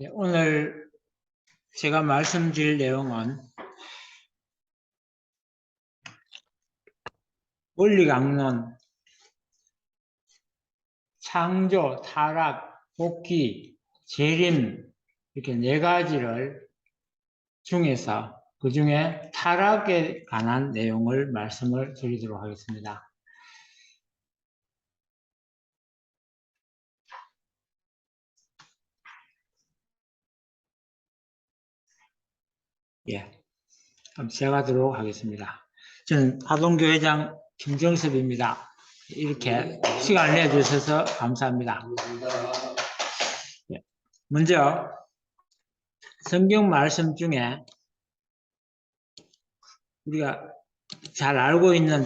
네, 오늘 제가 말씀드릴 내용은 원리강론, 창조, 타락, 복귀, 재림 이렇게 네 가지를 중에서 그 중에 타락에 관한 내용을 말씀을 드리도록 하겠습니다. 예, 그럼 시작하도록 하겠습니다. 저는 하동교회장 김정섭입니다. 이렇게 시간을 내주셔서 감사합니다. 예, 먼저 성경 말씀 중에 우리가 잘 알고 있는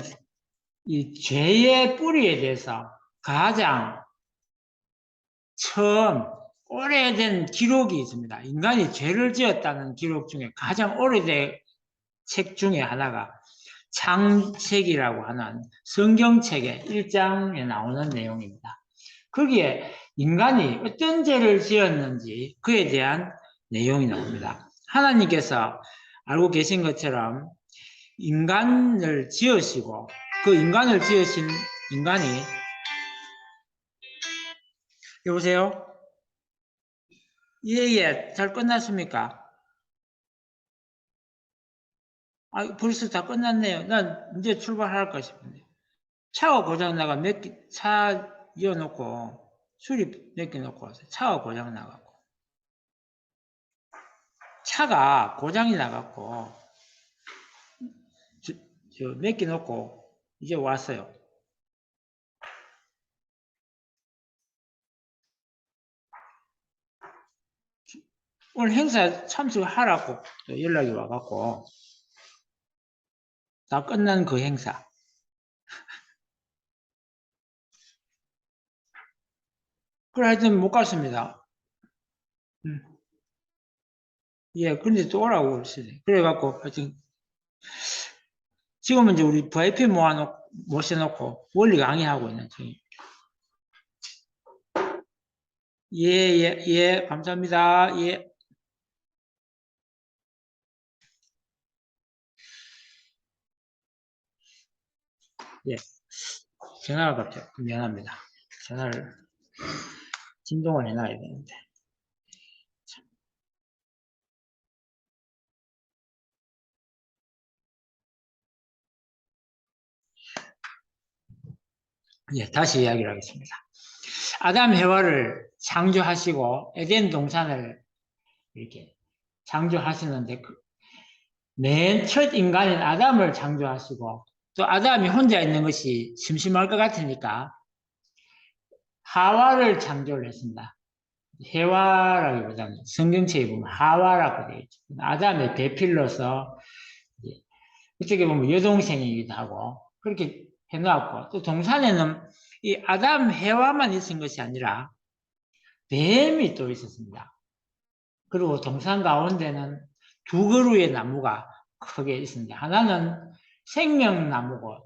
이 죄의 뿌리에 대해서 가장 처음 오래된 기록이 있습니다. 인간이 죄를 지었다는 기록 중에 가장 오래된 책 중에 하나가 창세기라고 하는 성경책의 1장에 나오는 내용입니다. 거기에 인간이 어떤 죄를 지었는지 그에 대한 내용이 나옵니다. 하나님께서 알고 계신 것처럼 인간을 지으시고 그 인간을 지으신 인간이 여보세요? 예예, 잘 끝났습니까? 아, 벌써 다 끝났네요. 난 이제 출발할까 싶은데. 차가 고장 나가 차 이어놓고 수리 몇 개 놓고 왔어요. 차가 고장 나갖고. 차가 고장이 나갖고 몇 개 놓고 이제 왔어요. 오늘 행사 참석하라고 연락이 와갖고 다 끝난 그 행사. 그래 하여튼 못 갔습니다. 예, 근데 또 오라고 그러시네. 그래갖고 하여튼 지금은 이제 우리 VIP 모셔놓고 원리 강의하고 있는 중입니다. 예, 예, 예, 감사합니다. 예. 예. 전화가 갑자기 미안합니다. 전화를 진동을 해놔야 되는데. 예, 다시 이야기를 하겠습니다. 아담 해와를 창조하시고 에덴 동산을 이렇게 창조하시는데 맨 첫 인간인 아담을 창조하시고 또 아담이 혼자 있는 것이 심심할 것 같으니까 하와를 창조를 했습니다. 해와라기보다는 성경책에 보면 하와라고 되어 있죠. 아담의 배필로서 어떻게 보면 여동생이기도 하고 그렇게 해놓았고 또 동산에는 이 아담 해와만 있은 것이 아니라 뱀이 또 있었습니다. 그리고 동산 가운데는 두 그루의 나무가 크게 있습니다. 하나는 생명나무고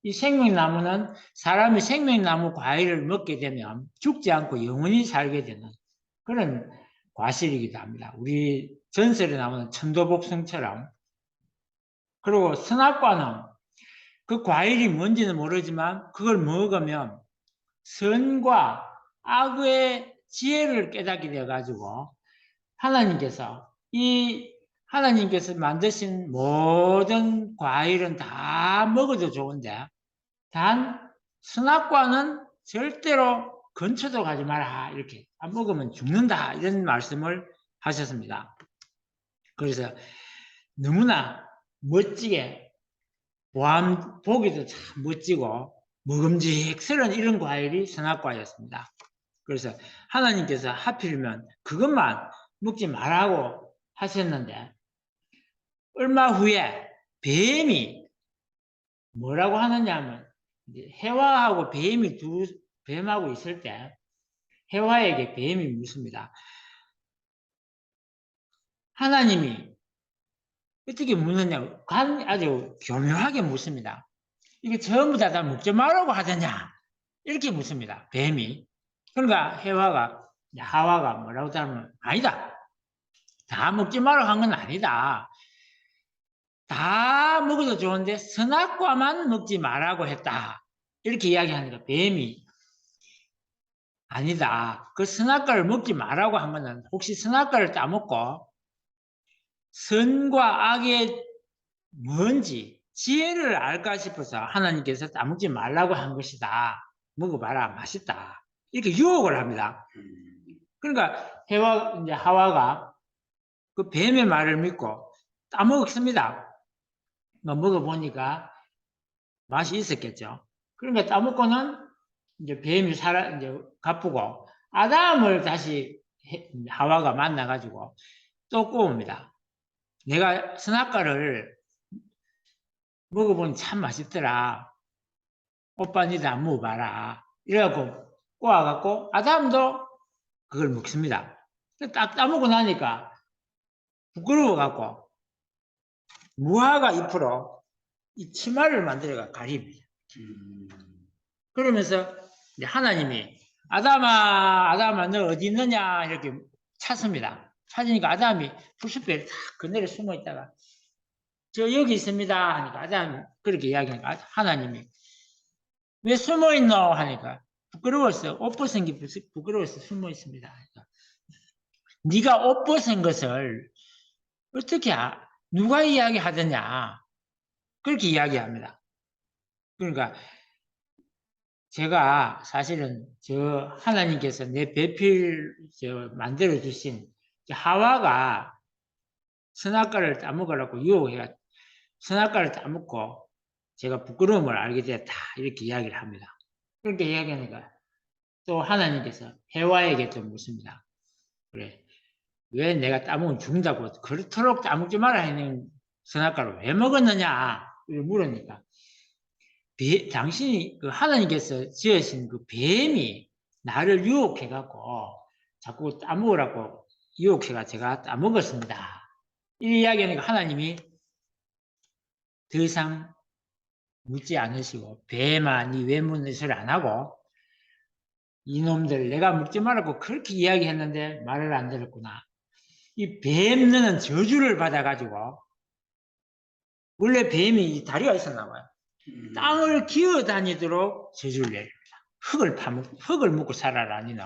이 생명나무는 사람이 생명나무 과일을 먹게 되면 죽지 않고 영원히 살게 되는 그런 과실이기도 합니다. 우리 전설에 나오는 천도복숭처럼. 그리고 선악과는 그 과일이 뭔지는 모르지만 그걸 먹으면 선과 악의 지혜를 깨닫게 돼가지고 하나님께서 만드신 모든 과일은 다 먹어도 좋은데 단 선악과는 절대로 근처도 가지 마라 이렇게 안 먹으면 죽는다 이런 말씀을 하셨습니다. 그래서 너무나 멋지게 보기도 참 멋지고 먹음직스러운 이런 과일이 선악과였습니다. 그래서 하나님께서 하필이면 그것만 먹지 말라고 하셨는데 얼마 후에 뱀이 뭐라고 하느냐 하면 해와하고 뱀하고 있을 때 해와에게 뱀이 묻습니다. 하나님이 어떻게 묻느냐 아주 교묘하게 묻습니다. 이게 전부 다 먹지 말라고 하더냐 이렇게 묻습니다. 뱀이. 그러니까 해와가 하와가 뭐라고 하면 아니다. 다 먹지 말라고 한 건 아니다. 다 먹어도 좋은데 선악과만 먹지 말라고 했다. 이렇게 이야기하니까 뱀이 아니다. 그 선악과를 먹지 말라고 한 거는 혹시 선악과를 따먹고 선과 악의 뭔지 지혜를 알까 싶어서 하나님께서 따먹지 말라고 한 것이다. 먹어봐라. 맛있다. 이렇게 유혹을 합니다. 그러니까 이제 하와가 그 뱀의 말을 믿고 따먹습니다. 먹어보니까 맛이 있었겠죠. 그러니까 따먹고는 이제 뱀이 이제 가쁘고 아담을 다시 하와가 만나가지고 또 꼬웁니다. 내가 선악과를 먹어보니 참 맛있더라. 오빠 니도 안 먹어봐라. 이래갖고 꼬아갖고 아담도 그걸 먹습니다. 딱 따먹고 나니까 부끄러워갖고 무화과 잎으로 이 치마를 만들어가 가립니다. 그러면서 이제 하나님이 아담아 너 어디 있느냐 이렇게 찾습니다. 찾으니까 아담이 풀숲에 탁 그늘에 숨어 있다가 저 여기 있습니다 하니까 아담이 그렇게 이야기하니까 하나님이 왜 숨어 있노 하니까 부끄러워서 옷 벗은 게 부끄러워서 숨어 있습니다. 하니까 네가 옷 벗은 것을 어떻게 누가 이야기하더냐 그렇게 이야기합니다. 그러니까 제가 사실은 저 하나님께서 내 배필 만들어 주신 하와가 선악과를 따먹으라고 유혹해가 선악과를 따먹고 제가 부끄러움을 알게 됐다 이렇게 이야기를 합니다. 그렇게 이야기하니까 또 하나님께서 해와에게 또 묻습니다. 그래 왜 내가 따먹으면 죽는다고 그렇도록 따먹지 말아 했는 선악과를 왜 먹었느냐 이렇게 물으니까 당신이 그 하나님께서 지으신 그 뱀이 나를 유혹해갖고 자꾸 따먹으라고 유혹해가 제가 따먹었습니다. 이 이야기하니까 하나님이 더 이상 묻지 않으시고 뱀아 니 왜 묻는 소리 안 하고 이놈들 내가 먹지 말라고 그렇게 이야기했는데 말을 안 들었구나. 이 뱀 너는 저주를 받아가지고 원래 뱀이 다리가 있었나 봐요. 땅을 기어 다니도록 저주를 내립니다. 흙을 먹고 살아라 니는.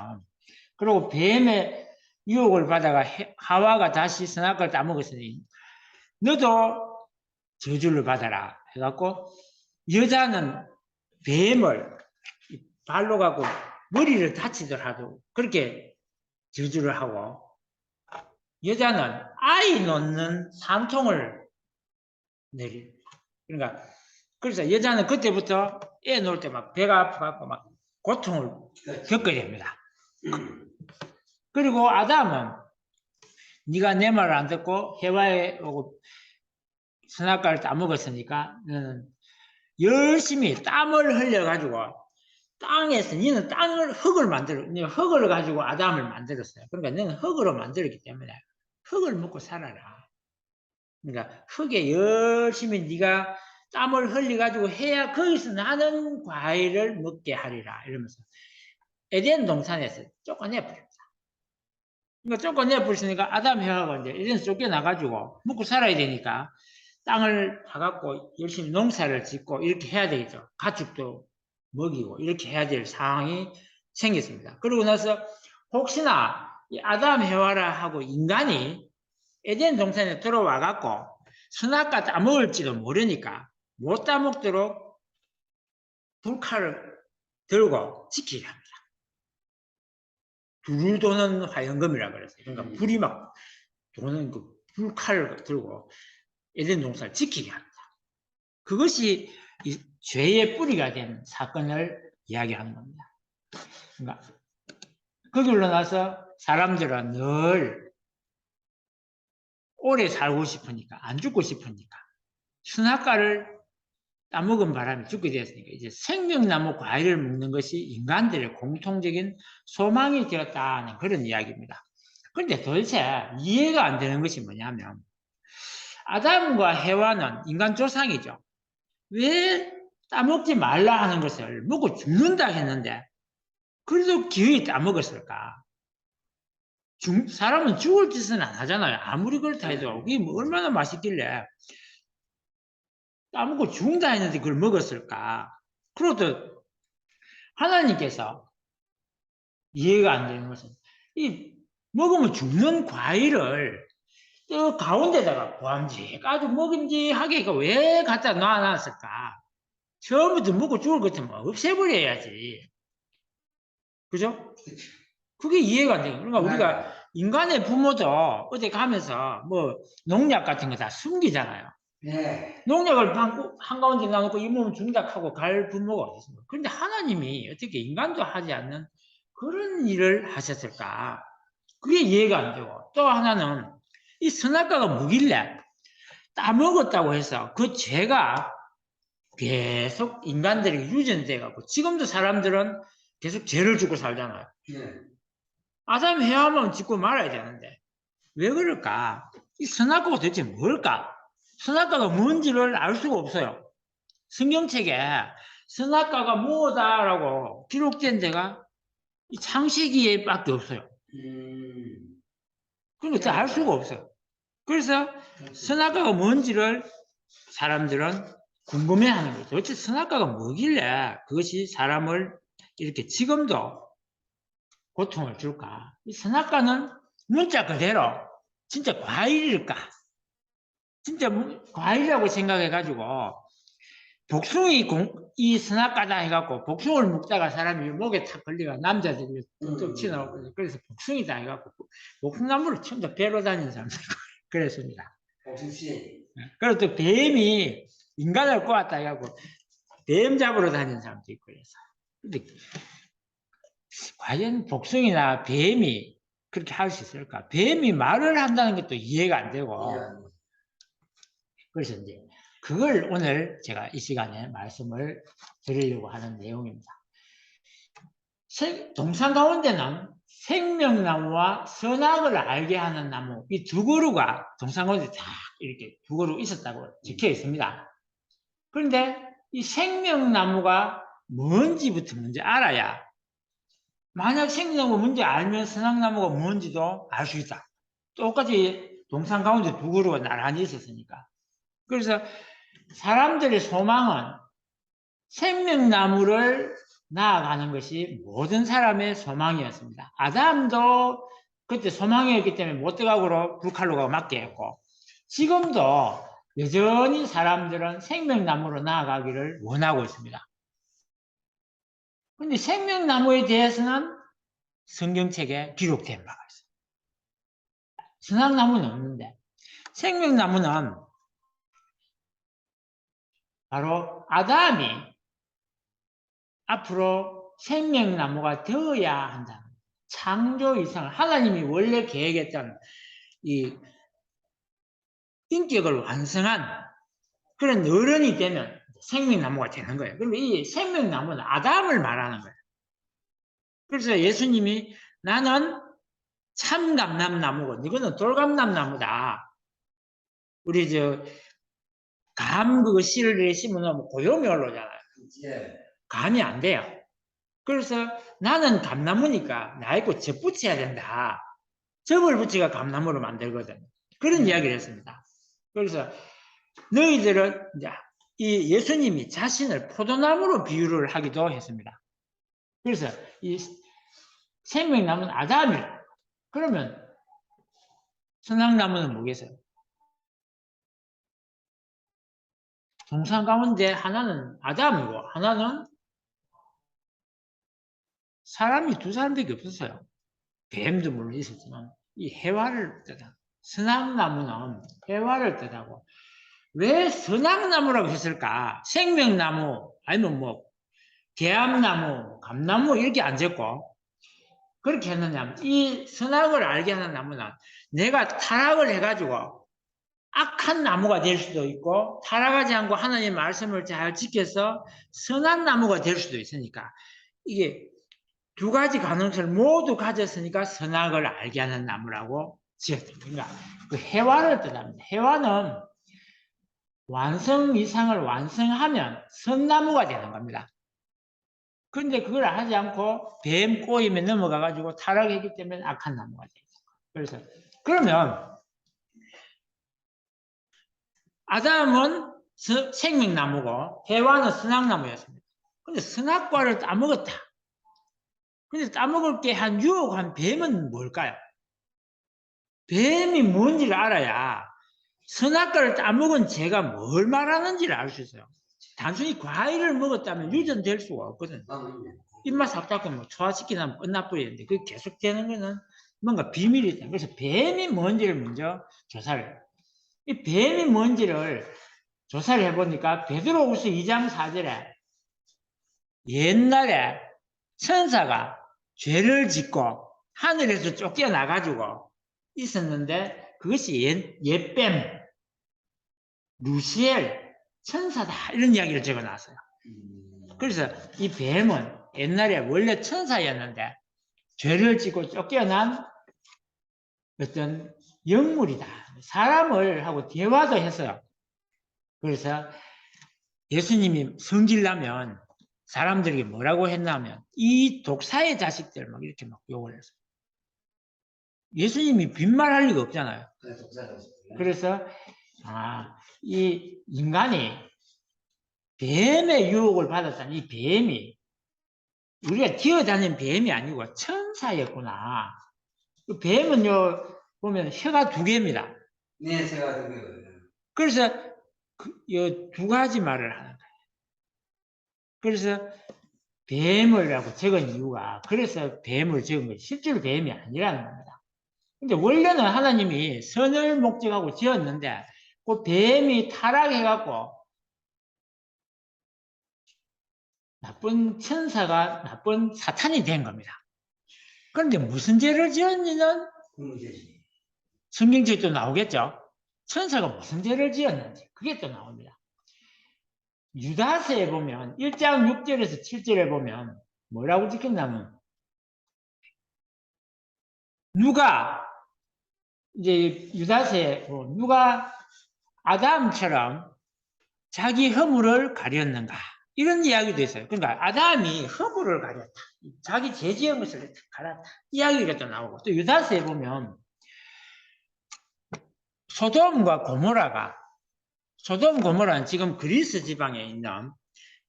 그리고 뱀의 유혹을 받아가 하와가 다시 선악과를 따먹었으니 너도 저주를 받아라 해갖고 여자는 뱀을 발로 가고 머리를 다치더라도 그렇게 저주를 하고 여자는 아이 놓는 산통을 내립니다. 그러니까 그래서 여자는 그때부터 애 놓을 때 막 배가 아파갖고 막 고통을 겪게 됩니다. 그리고 아담은 네가 내 말을 안 듣고 해와에 오고 선악과를 따먹었으니까 너는 열심히 땀을 흘려가지고 땅에서 너는 흙을 만들어 흙을 가지고 아담을 만들었어요. 그러니까 너는 흙으로 만들었기 때문에 흙을 먹고 살아라. 그러니까 흙에 열심히 네가 땀을 흘려가지고 해야 거기서 나는 과일을 먹게 하리라 이러면서 에덴 동산에서 쫓아내버립니다. 그러니까 쫓아내버렸으니까 아담 해와가 이제 에덴에서 쫓겨나가지고 먹고 살아야 되니까 땅을 파갖고 열심히 농사를 짓고 이렇게 해야 되겠죠. 가축도 먹이고 이렇게 해야 될 상황이 생겼습니다. 그러고 나서 혹시나 아담 해와라 하고 인간이 에덴 동산에 들어와갖고 선악과 따먹을지도 모르니까 못 따먹도록 불칼을 들고 지키려 합니다. 불을 도는 화영검이라고 그랬어요. 그러니까 불이 막 도는 그 불칼을 들고 에덴 동산을 지키려 합니다. 그것이 이 죄의 뿌리가 된 사건을 이야기하는 겁니다. 그러니까 거기로 나서 사람들은 늘 오래 살고 싶으니까 안 죽고 싶으니까 선악과를 따먹은 바람에 죽게 되었으니까 이제 생명나무 과일을 먹는 것이 인간들의 공통적인 소망이 되었다는 그런 이야기입니다. 그런데 도대체 이해가 안 되는 것이 뭐냐면 아담과 해와는 인간 조상이죠. 왜 따먹지 말라 하는 것을 먹고 죽는다 했는데 그래도 기어이 따먹었을까? 사람은 죽을 짓은 안 하잖아요. 아무리 그렇다 해도 이게 뭐 얼마나 맛있길래 따먹고 죽는다 했는데 그걸 먹었을까? 그것도 하나님께서 이해가 안 되는 것은 이 먹으면 죽는 과일을 저 가운데다가 보암직아주 먹음직하게 왜 갖다 놔놨을까? 처음부터 먹고 죽을 것 같으면 없애버려야지. 그죠? 그게 이해가 안 돼요. 그러니까 우리가 인간의 부모도 어디 가면서 뭐 농약 같은 거 다 숨기잖아요. 네. 농약을 한가운데 놔놓고 이 몸은 죽는다 하고 갈 부모가 어디 있습니까? 그런데 하나님이 어떻게 인간도 하지 않는 그런 일을 하셨을까? 그게 이해가 안 되고 또 하나는 이 선악과가 뭐길래 따먹었다고 해서 그 죄가 계속 인간들에게 유전돼 갖고 지금도 사람들은 계속 죄를 짓고 살잖아요. 네. 아담 해야만 짓고 말아야 되는데 왜 그럴까? 이 선악과가 도대체 뭘까? 선악과가 뭔지를 알 수가 없어요. 성경책에 선악과가 뭐다라고 기록된 데가 이 창세기에밖에 없어요. 그러니까 알 수가 없어요. 그래서 선악과가 뭔지를 사람들은 궁금해하는 거죠. 도대체 선악과가 뭐길래 그것이 사람을 이렇게 지금도 고통을 줄까? 이 선악과는 문자 그대로 진짜 과일일까? 진짜 과일이라고 생각해가지고 복숭이 이 선악과다 해갖고 복숭을 먹다가 사람이 목에 탁 걸리가 남자들이 뚝뚝 치나오고 그래서 복숭이다 해갖고 복숭나무를 처음부터 배로 다니는 사람들 그랬습니다. 그리고 또 뱀이 인간을 꼬았다 해갖고 뱀 잡으러 다니는 사람도 있고 그래서 근데 과연 복숭이나 뱀이 그렇게 할 수 있을까? 뱀이 말을 한다는 것도 이해가 안 되고 그래서 이제 그걸 오늘 제가 이 시간에 말씀을 드리려고 하는 내용입니다. 동산 가운데는 생명나무와 선악을 알게 하는 나무 이 두 그루가 동산 가운데 다 이렇게 두 그루 있었다고 적혀 있습니다. 그런데 이 생명나무가 뭔지부터 먼저 알아야 만약 생명나무가 뭔지 알면 선악나무가 뭔지도 알 수 있다. 똑같이 동산 가운데 두 그루가 나란히 있었으니까. 그래서 사람들의 소망은 생명나무를 나아가는 것이 모든 사람의 소망이었습니다. 아담도 그때 소망이었기 때문에 못 들어가고 불칼로가 맞게 했고 지금도 여전히 사람들은 생명나무로 나아가기를 원하고 있습니다. 그런데 생명나무에 대해서는 성경책에 기록된 바가 있어요. 선악나무는 없는데 생명나무는 바로 아담이 앞으로 생명나무가 되어야 한다는 창조 이상을 하나님이 원래 계획했던 이 인격을 완성한 그런 어른이 되면 생명나무가 되는 거예요. 그런데 이 생명나무는 아담을 말하는 거예요. 그래서 예수님이 나는 참감람나무고 이거는 돌감람나무다. 우리 그거 씨를 심으면 고용이 올라오잖아요. 감이 안 돼요. 그래서 나는 감나무니까 나이고 접 붙여야 된다. 접을 붙이가 감나무로 만들거든. 그런 이야기를 했습니다. 그래서 너희들은 이제 이 예수님이 자신을 포도나무로 비유를 하기도 했습니다. 그래서 이 생명나무는 아담이라. 그러면 선악나무는 뭐겠어요? 동산 가운데 하나는 아담이고 하나는 사람이 두 사람밖에 없었어요. 뱀도 물론 있었지만 이 해화를 뜻하고 선악나무는 해화를 뜻하고 왜 선악나무라고 했을까? 생명나무 아니면 뭐 계암나무, 감나무 이렇게 안 적고 그렇게 했느냐? 이 선악을 알게 하는 나무는 내가 타락을 해가지고 악한 나무가 될 수도 있고 타락하지 않고 하나님의 말씀을 잘 지켜서 선한 나무가 될 수도 있으니까 이게 두 가지 가능성을 모두 가졌으니까 선악을 알게 하는 나무라고 지었습니다. 그 해화를 뜻합니다. 해화는 완성 이상을 완성하면 선나무가 되는 겁니다. 그런데 그걸 하지 않고 뱀 꼬임에 넘어가가지고 타락했기 때문에 악한 나무가 됩니다. 그래서 그러면 아담은 생명나무고 해와는 선악나무였습니다. 근데 선악과를 따먹었다. 근데 따먹을 게 한 유혹한 뱀은 뭘까요? 뱀이 뭔지를 알아야 선악과를 따먹은 제가 뭘 말하는지를 알 수 있어요. 단순히 과일을 먹었다면 유전될 수가 없거든. 입맛 싹 닫고 뭐 소화시키면 끝나버리는데 그게 계속 되는 거는 뭔가 비밀이 있다. 그래서 뱀이 뭔지를 먼저 조사를 해요. 이 뱀이 뭔지를 조사를 해보니까 베드로후서 2장 4절에 옛날에 천사가 죄를 짓고 하늘에서 쫓겨나가지고 있었는데 그것이 옛뱀, 루시엘, 천사다 이런 이야기를 적어놨어요. 그래서 이 뱀은 옛날에 원래 천사였는데 죄를 짓고 쫓겨난 어떤 영물이다. 사람을 하고 대화도 했어요. 그래서 예수님이 성질나면 사람들이 뭐라고 했냐면 이 독사의 자식들 막 이렇게 막 욕을 했어요. 예수님이 빈말할 리가 없잖아요. 그래서 이 인간이 뱀의 유혹을 받았다는 이 뱀이 우리가 기어다니는 뱀이 아니고 천사였구나. 그 뱀은요 보면 혀가 2개입니다. 네, 제가 두 개거든요. 그래서 두 가지 말을 하는 거예요. 그래서 뱀을라고 적은 이유가 그래서 뱀을 적은 거예요. 실제로 뱀이 아니라는 겁니다. 근데 원래는 하나님이 선을 목적하고 지었는데 그 뱀이 타락해갖고 나쁜 천사가 나쁜 사탄이 된 겁니다. 그런데 무슨 죄를 지었는지는 성경책에 또 나오겠죠. 천사가 무슨 죄를 지었는지 그게 또 나옵니다. 유다서에 보면 1장 6절에서 7절에 보면 뭐라고 적혔냐면 누가 이제 유다서에 누가 아담처럼 자기 허물을 가렸는가 이런 이야기도 있어요. 그러니까 아담이 허물을 가렸다. 자기 죄 지은 것을 가렸다. 이야기가 또 나오고 또 유다서에 보면 소돔과 고모라는 지금 그리스 지방에 있는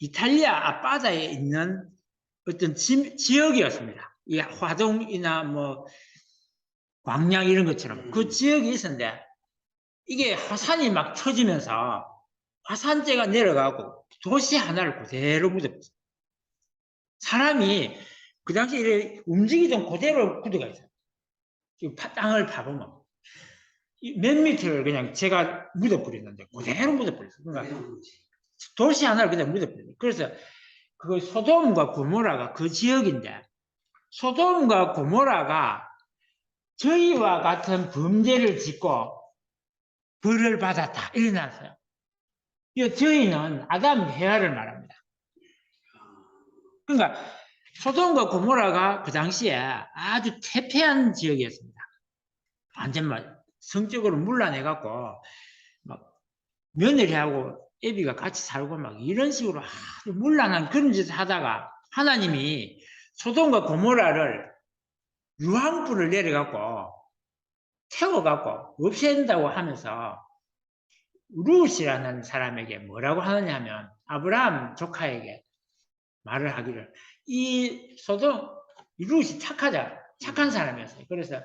이탈리아 앞바다에 있는 어떤 지역이었습니다. 이 화동이나 뭐 광양 이런 것처럼 그 지역이 있었는데 이게 화산이 막 터지면서 화산재가 내려가고 도시 하나를 그대로 묻어버렸어요. 사람이 그 당시에 이렇게 움직이던 그대로 굳어가 있어요. 땅을 파보면 몇 미터를 그냥 제가 묻어버렸는데 그대로 묻어버렸어요. 그러니까 도시 하나를 그냥 묻어버렸어요. 그래서 그 소돔과 고모라가 그 지역인데 소돔과 고모라가 저희와 같은 범죄를 짓고 벌을 받았다. 일어났어요. 저희는 아담 해와를 말합니다. 그러니까 소돔과 고모라가 그 당시에 아주 태폐한 지역이었습니다. 완전 막 성적으로 물러내갖고 막 며느리하고 애비가 같이 살고 막 이런 식으로 아주 물란한 그런 짓을 하다가 하나님이 소돔과 고모라를 유황불을 내려갖고 태워갖고 없앤다고 하면서 룻이라는 사람에게 뭐라고 하느냐 하면 아브라함 조카에게 말을 하기를 이 소돔 룻이 착한 사람이었어요. 그래서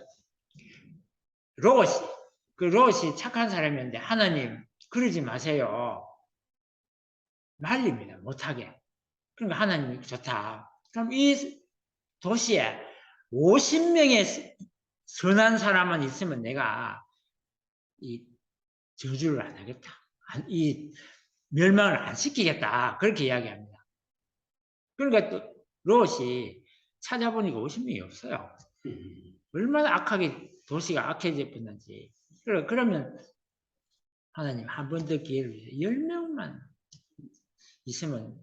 롯이 착한 사람이었는데 하나님 그러지 마세요. 말립니다. 못하게. 그러니까 하나님이 좋다. 그럼 이 도시에 50명의 선한 사람만 있으면 내가 이 저주를 안 하겠다. 이 멸망을 안 시키겠다. 그렇게 이야기합니다. 그러니까 또 롯이 찾아보니까 50명이 없어요. 얼마나 도시가 악해졌는지. 그러면 하나님 한 번 더 기회를 주세요. 10명만 있으면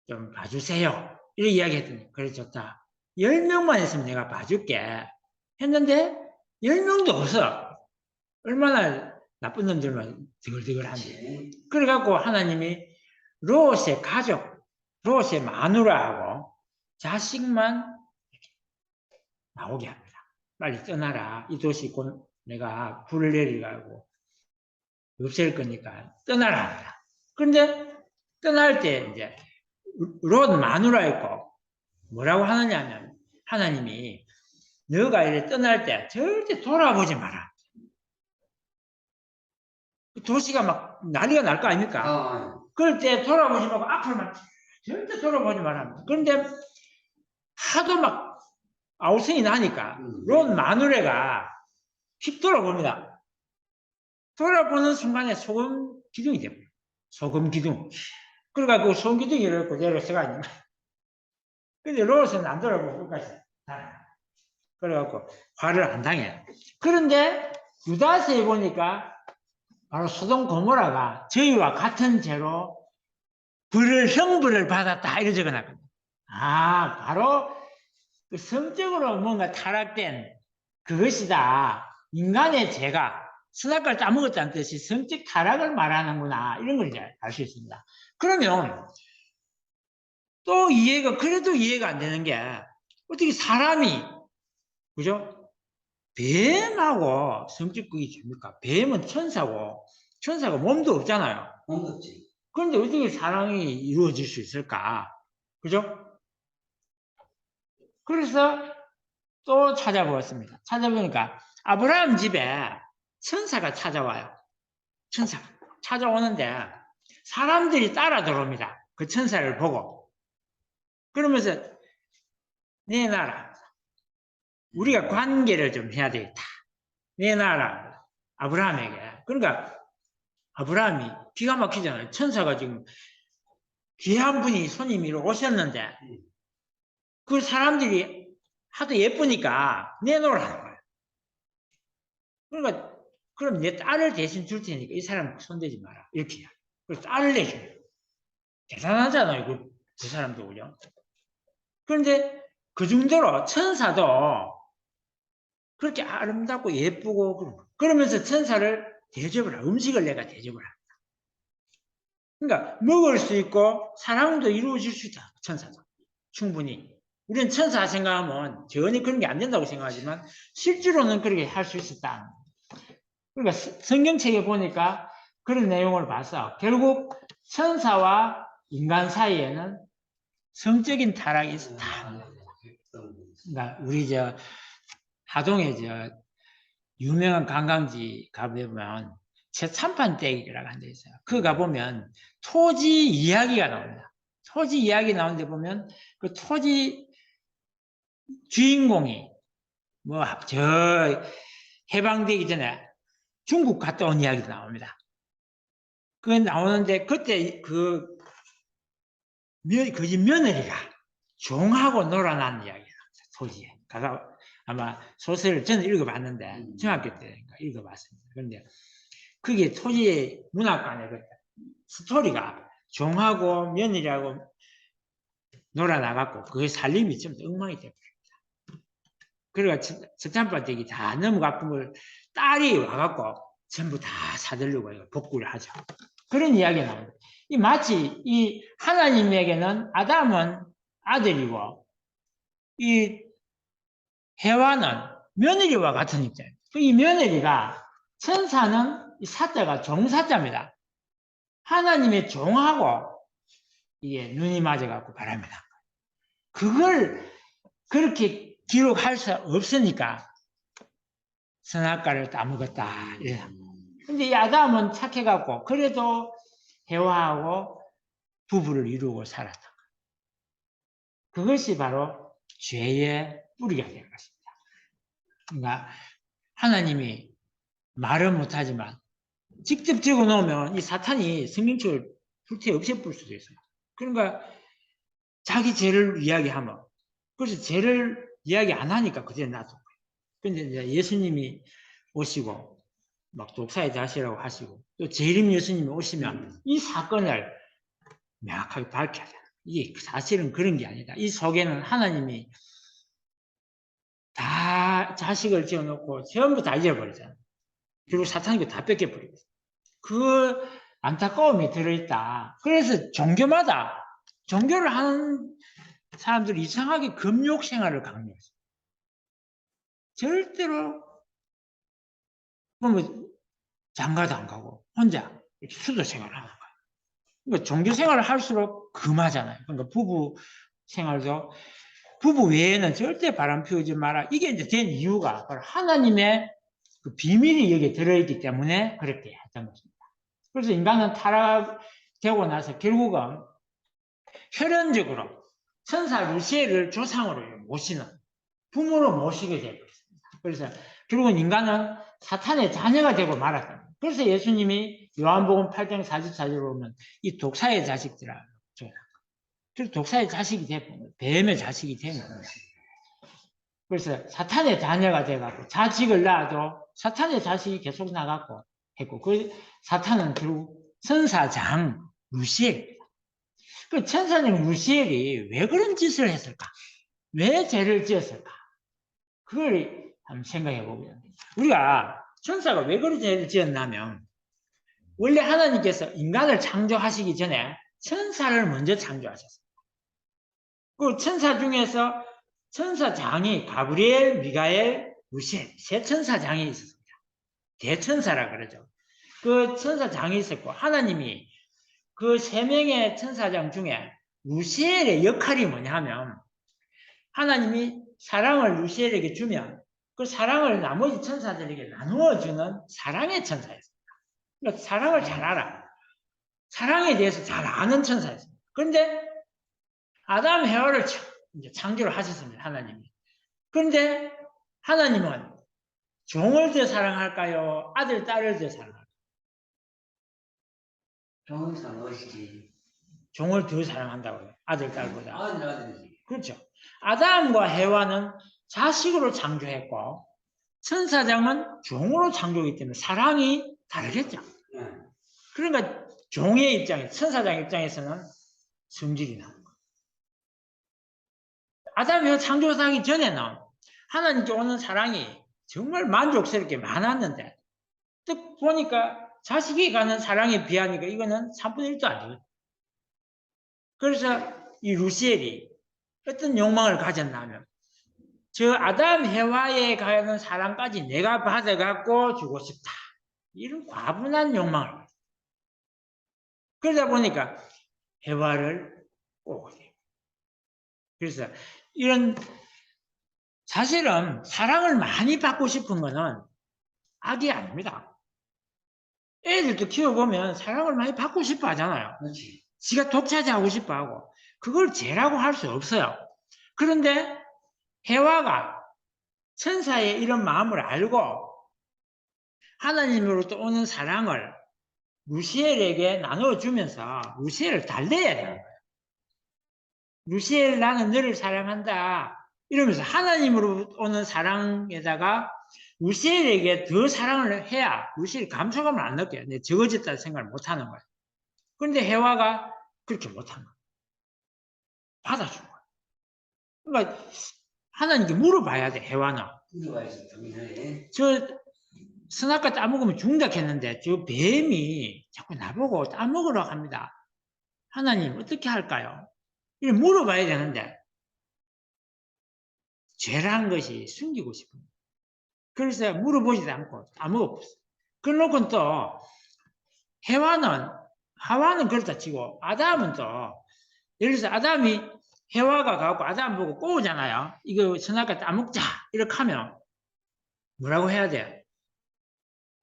좀 봐주세요. 이렇게 이야기했더니 그래 좋다. 10명만 있으면 내가 봐줄게. 했는데 10명도 없어. 얼마나 나쁜 놈들만 드글드글한지. 그래갖고 하나님이 롯의 가족, 롯의 마누라하고 자식만 나오게 합니다. 빨리 떠나라. 이 도시 곧 내가 불을 내리라고 없앨 거니까 떠나라. 그런데 떠날 때 이제 롯 마누라 있고 뭐라고 하느냐면 하나님이 너가 이래 떠날 때 절대 돌아보지 마라. 도시가 막 난리가 날 거 아닙니까? 아, 그럴 때 돌아보지 말고 앞으로만 절대 돌아보지 마라. 그런데 하도 막 아우성이 나니까 롯 마누라가 휙 돌아봅니다. 돌아보는 순간에 소금 기둥이 됩니다. 소금 기둥. 그래가지고 소금 기둥이 이렇게 내려서가지고 근데 롯은 안 돌아보고 끝까지 그래갖고 화를 안 당해요. 그런데 유다서에 보니까 바로 소돔 고모라가 저희와 같은 죄로 형벌을 받았다 이렇게 적어놨거든요. 아, 바로 그 성적으로 뭔가 타락된 그것이다. 인간의 죄가 선악과를 따먹었다는 뜻이 성적 타락을 말하는구나 이런 걸 이제 알 수 있습니다. 그러면 또 그래도 이해가 안 되는 게 어떻게 사람이 그죠? 뱀하고 성적극이 됩니까? 뱀은 천사고 천사가 몸도 없잖아요. 공급지. 그런데 어떻게 사랑이 이루어질 수 있을까? 그죠? 그래서 또 찾아보았습니다. 찾아보니까 아브라함 집에 천사가 찾아와요. 천사가 찾아오는데 사람들이 따라 들어옵니다. 그 천사를 보고. 그러면서 내 나라 우리가 관계를 좀 해야 되겠다. 내 나라 아브라함에게. 그러니까 아브라함이 기가 막히잖아요. 천사가 지금 귀한 분이 손님으로 오셨는데 그 사람들이 하도 예쁘니까 내놓으라는 거예요. 그러니까 그럼 내 딸을 대신 줄 테니까 이 사람 손대지 마라. 이렇게 해요. 그래서 딸을 내줘요. 대단하잖아요. 그 사람도 그죠? 그런데 그 정도로 천사도 그렇게 아름답고 예쁘고 그러면서 천사를 대접을 하고 음식을 내가 대접을 합니다. 그러니까 먹을 수 있고 사랑도 이루어질 수 있다. 천사도 충분히. 우리는 천사 생각하면 전혀 그런 게 안 된다고 생각하지만 실제로는 그렇게 할 수 있었다. 그러니까 성경책에 보니까 그런 내용을 봐서 결국 천사와 인간 사이에는 성적인 타락이 있었다. 그러니까 우리 하동에 유명한 관광지 가보면 최참판댁이라고 하는 데 있어요. 그거 가보면 토지 이야기가 나옵니다. 토지 이야기 나오는 데 보면 그 토지 주인공이 해방되기 전에 중국 갔다 온 이야기도 나옵니다. 그게 나오는데 그때 그 집 며느리가 종하고 놀아난 이야기가 나옵니다. 토지에. 가서 아마 소설을 저는 읽어봤는데 중학교 때 읽어봤습니다. 그런데 그게 토지의 문학관의 그 스토리가 종하고 며느리하고 놀아나갔고 그게 살림이 좀 엉망이 돼버립니다. 그래가 석탄밭대기 다 넘어가쁜 걸 딸이 와갖고 전부 다 사들려고 복구를 하죠. 그런 이야기가 나옵니다. 마치 이 하나님에게는 아담은 아들이고 이 해와는 며느리와 같은 입장입니다. 이 며느리가 천사는 이 사자가 종사자입니다. 하나님의 종하고 이게 눈이 맞아갖고 바랍니다. 그걸 그렇게 기록할 수 없으니까 선악과를 따먹었다. 근데 이 아담은 착해갖고 그래도 해와하고 부부를 이루고 살았던 거예요. 그것이 바로 죄의 뿌리가 된 것입니다. 그러니까 하나님이 말은 못하지만 직접 적어놓으면 이 사탄이 성경책을 불태워 없애볼 수도 있어요. 그러니까 자기 죄를 이야기하면 그래서 죄를 이야기 안 하니까 그대로 놔둔 거예요. 근데 이제 예수님이 오시고 막 독사의 자시라고 하시고 또 재림 예수님이 오시면 이 사건을 명확하게 밝혀야 돼요. 이게 사실은 그런 게 아니다. 이 속에는 하나님이 다 자식을 지어놓고 전부 다 잊어버리잖아요. 그리고 사탄이 다 뺏겨버리고 그 안타까움이 들어있다. 그래서 종교마다 종교를 하는 사람들이 이상하게 금욕 생활을 강요했어요. 절대로 뭐 장가도 안 가고 혼자 이렇게 수도 생활을 하는 거예요. 그러니까 종교 생활을 할수록 금하잖아요. 그러니까 부부 생활도 부부 외에는 절대 바람 피우지 마라. 이게 이제 된 이유가 바로 하나님의 그 비밀이 여기에 들어있기 때문에 그렇게 했던 것입니다. 그래서 인간은 타락되고 나서 결국은 혈연적으로 천사 루시엘을 조상으로 모시는 부모로 모시게 되었습니다. 그래서 결국은 인간은 사탄의 자녀가 되고 말았다. 그래서 예수님이 요한복음 8장 44절에 보면 이 독사의 자식들아, 그래서 독사의 자식이 되면 뱀의 자식이 되는 거예요. 그래서 사탄의 자녀가 돼갖고 자식을 낳아도 사탄의 자식이 계속 나갖고 했고, 그 사탄은 결국 천사장 루시엘입니다. 그 천사장 루시엘이 왜 그런 짓을 했을까? 왜 죄를 지었을까? 그걸 한번 생각해 보면, 우리가 천사가 왜 그런 죄를 지었냐면, 원래 하나님께서 인간을 창조하시기 전에 천사를 먼저 창조하셨습니다. 그 천사 중에서 천사장이 가브리엘, 미가엘, 루시엘 세 천사장이 있었습니다. 대천사라 그러죠. 그 천사장이 있었고, 하나님이 그 세 명의 천사장 중에 루시엘의 역할이 뭐냐면, 하나님이 사랑을 루시엘에게 주면 그 사랑을 나머지 천사들에게 나누어 주는 사랑의 천사였습니다. 그러니까 사랑을 잘 알아. 사랑에 대해서 잘 아는 천사였습니다. 그런데 아담 헤와를 이제 창조를 하셨습니다. 하나님이. 그런데 하나님은 종을 더 사랑할까요? 아들, 딸을 더 사랑할까요? 종을 사랑하시지. 종을 더 사랑한다고요. 아들, 딸보다. 아들이지. 그렇죠. 아담과 헤와는 자식으로 창조했고, 천사장은 종으로 창조이기 때문에 사랑이 다르겠죠. 네. 그러니까 종의 입장에, 천사장 입장에서는 성질이 나는 거예요. 아담이 창조하기 전에는 하나님께 오는 사랑이 정말 만족스럽게 많았는데, 딱 보니까 자식이 가는 사랑에 비하니까 이거는 3분의 1도 안 되거든요. 그래서 이 루시엘이 어떤 욕망을 가졌냐면, 저 아담 헤와에 가는 사랑까지 내가 받아갖고 주고 싶다. 이런 과분한 욕망을 가졌어요. 그러다 보니까 헤와를 꼬게 돼요. 그래서 이런, 사실은 사랑을 많이 받고 싶은 거는 악이 아닙니다. 애들도 키워보면 사랑을 많이 받고 싶어 하잖아요. 그렇지. 지가 독차지하고 싶어 하고, 그걸 죄라고 할 수 없어요. 그런데 헤와가 천사의 이런 마음을 알고 하나님으로부터 오는 사랑을 루시엘에게 나눠주면서 루시엘을 달래야 되는 거예요. 루시엘, 나는 너를 사랑한다 이러면서 하나님으로부터 오는 사랑에다가 루시엘에게 더 사랑을 해야 루시엘 감소감을 안 느껴요. 내 적어졌다는 생각을 못하는 거예요. 그런데 헤와가 그렇게 못한 거예요. 받아준 거예요. 그러니까 하나님께 물어봐야 돼. 헤와는 물어봐야지. 당연히. 저 선악과 따먹으면 죽는다 했는데 저 뱀이 자꾸 나보고 따먹으라고 합니다. 하나님 어떻게 할까요? 이렇게 물어봐야 되는데 죄란 것이 숨기고 싶은 거예요. 그래서 물어보지도 않고 따먹어버렸어요. 그러고는 또 하와는 그렇다 치고 아담은 또, 예를 들어서 아담이 헤와가 가고 아담 보고 꼬우잖아요. 이거 선악과 따먹자 이렇게 하면 뭐라고 해야 돼요?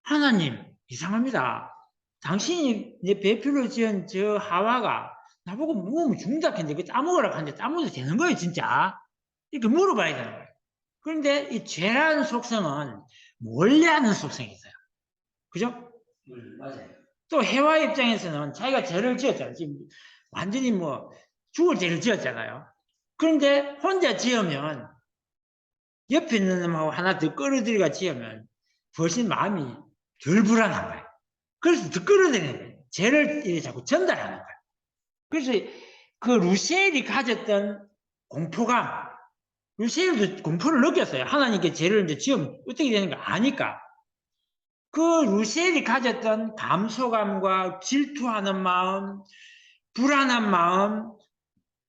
하나님 이상합니다. 당신이 내 배필로 지은 저 하와가 나보고 먹으면 죽는다 했는데 그 따먹으라고 하는데 따먹어도 되는 거예요 진짜? 이렇게 물어봐야 되는 거예요. 그런데 이 죄라는 속성은 몰래 하는 속성이 있어요. 그죠? 맞아요. 또 해와 입장에서는 자기가 죄를 지었잖아요. 지금 완전히 뭐 죽을 죄를 지었잖아요. 그런데 혼자 지으면 옆에 있는 놈하고 하나 더 끌어들이가 지으면 훨씬 마음이 덜 불안한 거예요. 그래서 더 끌어들이는 거예요. 죄를 자꾸 전달하는 거예요. 그래서 그 루시엘이 가졌던 공포감, 루시엘도 공포를 느꼈어요. 하나님께 죄를 이제 지으면 어떻게 되는가 아니까. 그 루시엘이 가졌던 감소감과 질투하는 마음, 불안한 마음,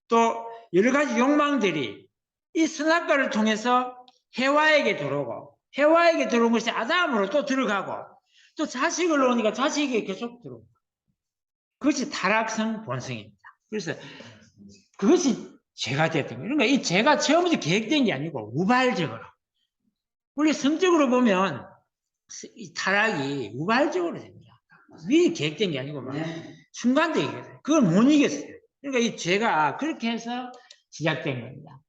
또 여러 가지 욕망들이 이 선악과를 통해서 해와에게 들어오고 해와에게 들어온 것이 아담으로 또 들어가고 또 자식을 놓으니까 자식에게 계속 들어오고 그것이 타락성 본성입니다. 그래서 그것이 죄가 됐던 거예요. 그러니까 이 죄가 처음부터 계획된 게 아니고 우발적으로. 원래 성적으로 보면 이 타락이 우발적으로 됩니다. 미리 계획된 게 아니고 막 순간적이거든요. 그걸 못 이겼어요. 그러니까 이 죄가 그렇게 해서 시작된 겁니다.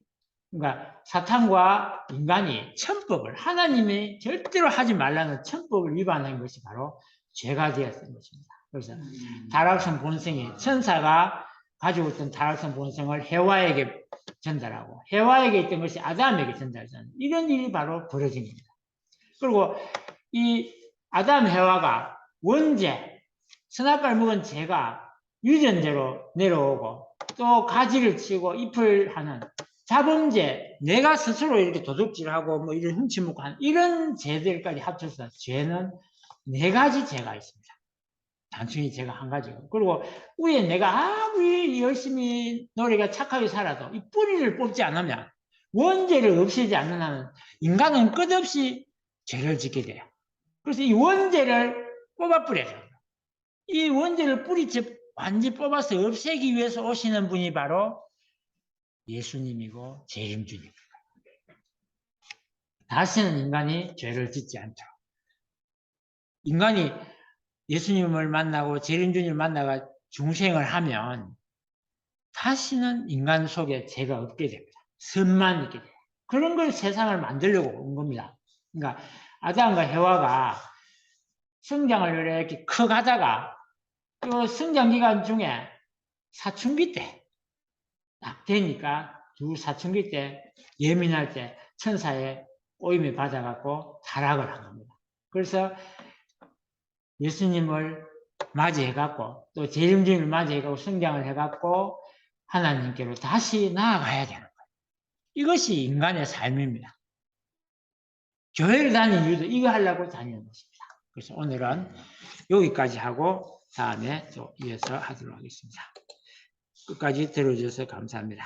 그러니까 사탄과 인간이 천법을 하나님이 절대로 하지 말라는 천법을 위반한 것이 바로 죄가 되었던 것입니다. 그래서 타락성 본성이 천사가 가지고 있던 타락성 본성을 해와에게 전달하고 해와에게 있던 것이 아담에게 전달하는 이런 일이 바로 벌어진 겁니다. 그리고 이 아담 해와가 원죄 선악과를 먹은 죄가 유전제로 내려오고 또 가지를 치고 잎을 하는 자범죄, 내가 스스로 이렇게 도둑질하고 뭐 이런 훔치먹고 하는 이런 죄들까지 합쳐서 죄는 4가지 죄가 있습니다. 단순히 제가 한 가지고. 그리고 위에 내가 아무리 열심히 노래가 착하게 살아도 이 뿌리를 뽑지 않으면 원죄를 없애지 않는 한은 인간은 끝없이 죄를 짓게 돼요. 그래서 이 원죄를 뽑아버려요. 이 원죄를 뿌리째 완전히 뽑아서 없애기 위해서 오시는 분이 바로 예수님이고 재림주님입니다. 다시는 인간이 죄를 짓지 않도록. 인간이 예수님을 만나고 재림주님을 만나가 중생을 하면 다시는 인간 속에 죄가 없게 됩니다. 선만 있게 돼요. 그런 걸 세상을 만들려고 온 겁니다. 그러니까 아담과 해와가 성장을 이렇게 커가다가 또 성장 기간 중에 사춘기 때 딱 되니까 두 사춘기 때 예민할 때 천사의 오임을 받아갖고 타락을 한 겁니다. 그래서 예수님을 맞이해갖고 또 재림주님을 맞이해갖고 성장을 해갖고 하나님께로 다시 나아가야 되는 거예요. 이것이 인간의 삶입니다. 교회를 다니는 이유도 이거 하려고 다니는 것입니다. 그래서 오늘은 여기까지 하고 다음에 또 이어서 하도록 하겠습니다. 끝까지 들어주셔서 감사합니다.